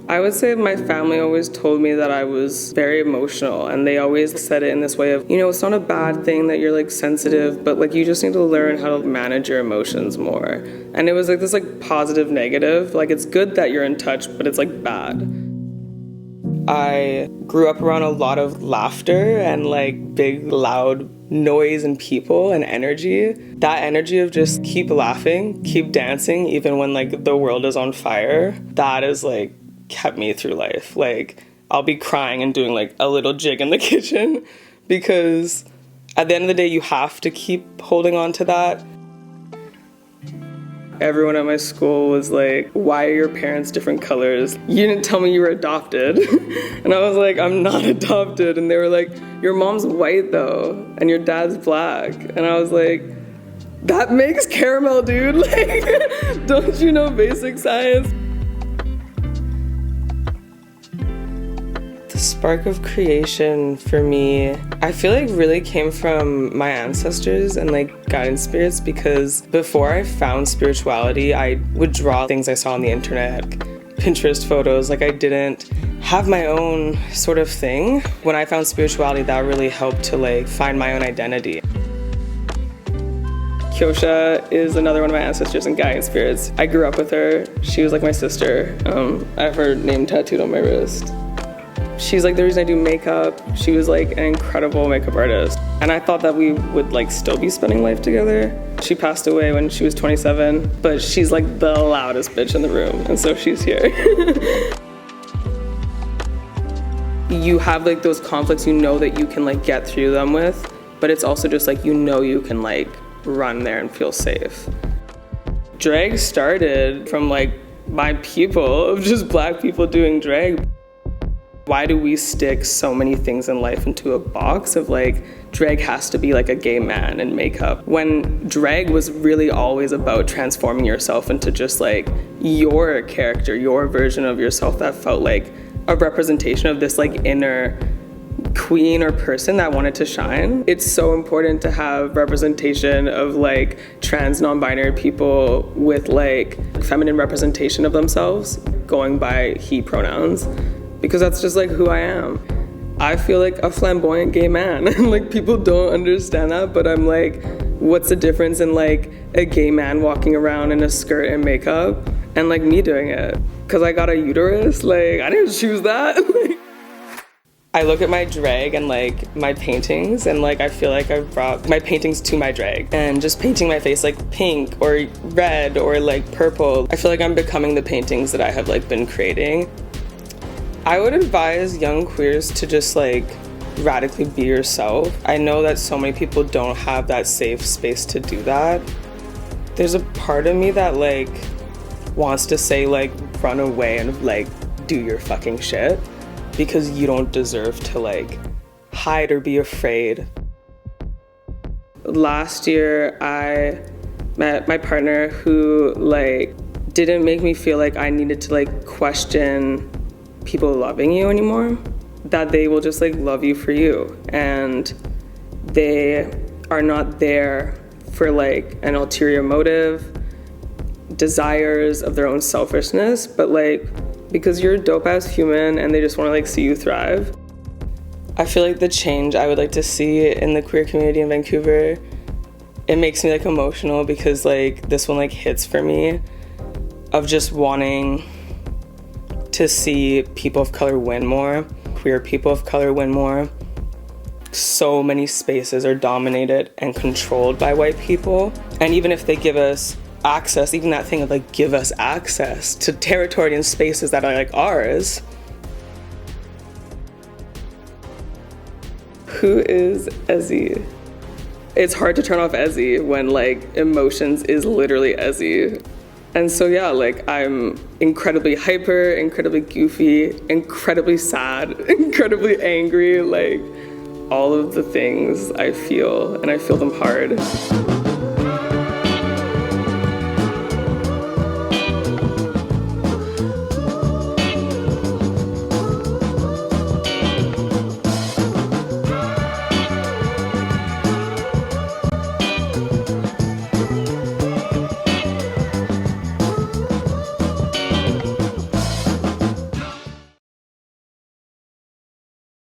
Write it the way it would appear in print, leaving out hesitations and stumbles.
I would say my family always told me that I was very emotional, and they always said it in this way of, it's not a bad thing that you're like sensitive, but like you just need to learn how to manage your emotions more. And it was like this like positive negative, like it's good that you're in touch, but it's like bad. I grew up around a lot of laughter and like big loud noise and people and energy. That energy of just keep laughing, keep dancing, even when like the world is on fire, that is like kept me through life. Like I'll be crying and doing like a little jig in the kitchen because at the end of the day you have to keep holding on to that. Everyone at my school was like, why are your parents different colors? You didn't tell me you were adopted. And I was like, I'm not adopted. And they were like, your mom's white though and your dad's black. And I was like, that makes caramel, dude. Like, don't you know basic science? The spark of creation for me, I feel like really came from my ancestors and like guidance spirits, because before I found spirituality, I would draw things I saw on the internet, Pinterest photos, like I didn't have my own sort of thing. When I found spirituality, that really helped to like find my own identity. Kyosha is another one of my ancestors and guiding spirits. I grew up with her. She was like my sister. I have her name tattooed on my wrist. She's like the reason I do makeup. She was like an incredible makeup artist. And I thought that we would like still be spending life together. She passed away when she was 27, but she's like the loudest bitch in the room, and so she's here. You have like those conflicts you know that you can like get through them with, but it's also just like you can like run there and feel safe. Drag started from like my people, of just black people doing drag. Why do we stick so many things in life into a box of like, drag has to be like a gay man in makeup, when drag was really always about transforming yourself into just like your character, your version of yourself that felt like a representation of this like inner queen or person that wanted to shine. It's so important to have representation of like trans non-binary people with like feminine representation of themselves, going by he pronouns, because that's just like who I am. I feel like a flamboyant gay man, and like people don't understand that, but I'm like, what's the difference in like a gay man walking around in a skirt and makeup and like me doing it? Because I got a uterus, like I didn't choose that. I look at my drag and like my paintings, and like I feel like I've brought my paintings to my drag, and just painting my face like pink or red or like purple, I feel like I'm becoming the paintings that I have like been creating. I would advise young queers to just like radically be yourself. I know that so many people don't have that safe space to do that. There's a part of me that like wants to say like run away and like do your fucking shit, because you don't deserve to like hide or be afraid. Last year I met my partner who like didn't make me feel like I needed to like question people loving you anymore, that they will just like love you for you, and they are not there for like an ulterior motive, desires of their own selfishness, but like because you're a dope ass human and they just want to like see you thrive. I feel like the change I would like to see in the queer community in Vancouver, it makes me like emotional, because like this one like hits for me, of just wanting to see people of color win more, queer people of color win more. So many spaces are dominated and controlled by white people, and even if they give us access, even that thing of like give us access to territory and spaces that are like ours. Who is Ezzy? It's hard to turn off Ezzy when like emotions is literally Ezzy. And so yeah, like I'm incredibly hyper, incredibly goofy, incredibly sad, incredibly angry, like all of the things I feel, and I feel them hard.